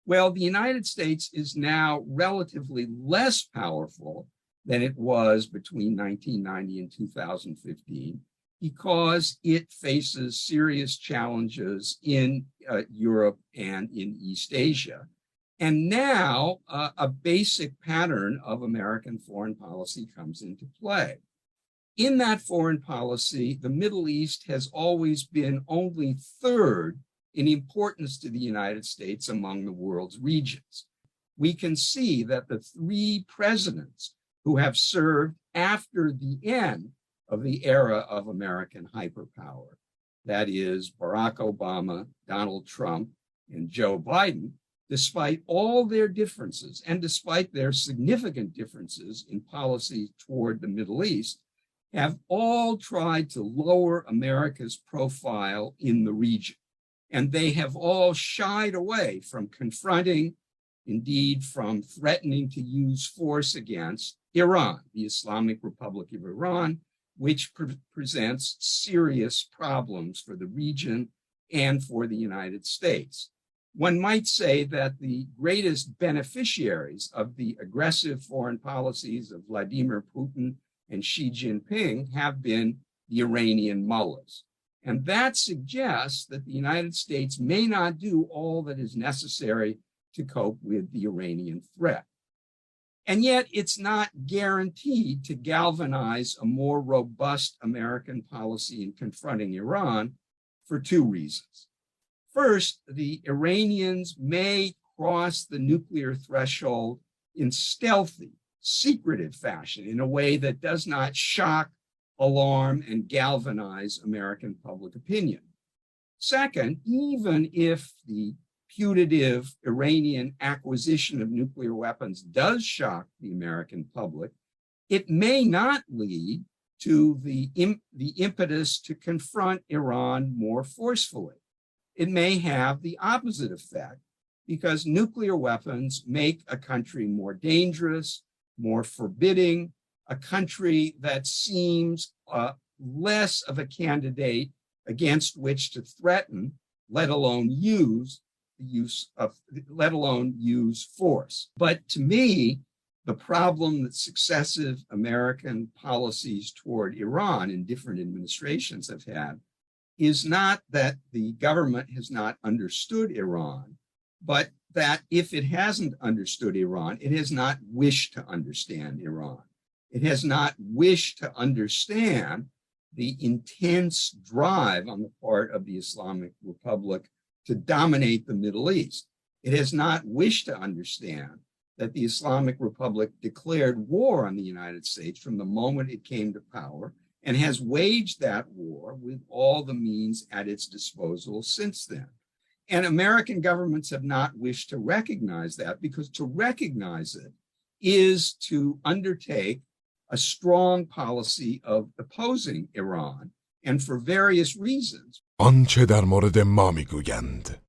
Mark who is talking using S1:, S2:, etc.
S1: Well, the United States is now relatively less powerful than it was between 1990 and 2015 because it faces serious challenges in Europe and in East Asia. And now a basic pattern of American foreign policy comes into play. In that foreign policy, the Middle East has always been only third in importance to the United States among the world's regions. We can see that the three presidents who have served after the end of the era of American hyperpower, that is Barack Obama, Donald Trump, and Joe Biden, despite all their differences and despite their significant differences in policy toward the Middle East, have all tried to lower America's profile in the region. And they have all shied away from confronting, indeed from threatening to use force against Iran, the Islamic Republic of Iran, which presents serious problems for the region and for the United States. One might say that the greatest beneficiaries of the aggressive foreign policies of Vladimir Putin and Xi Jinping have been the Iranian mullahs. And that suggests that the United States may not do all that is necessary to cope with the Iranian threat. And yet it's not guaranteed to galvanize a more robust American policy in confronting Iran for two reasons. First, the Iranians may cross the nuclear threshold in stealthy, secretive fashion in a way that does not shock, alarm, and galvanize American public opinion. Second, even if the putative Iranian acquisition of nuclear weapons does shock the American public, it may not lead to the impetus to confront Iran more forcefully. It may have the opposite effect because nuclear weapons make a country more dangerous, more forbidding, a country that seems less of a candidate against which to threaten, let alone use force. But to me, the problem that successive American policies toward Iran in different administrations have had is not that the government has not understood Iran, but that if it hasn't understood Iran, it has not wished to understand Iran. It has not wished to understand the intense drive on the part of the Islamic Republic to dominate the Middle East. It has not wished to understand that the Islamic Republic declared war on the United States from the moment it came to power and has waged that war with all the means at its disposal since then. And American governments have not wished to recognize that because to recognize it is to undertake a strong policy of opposing Iran and for various reasons.
S2: آنچه در مورد ما میگویند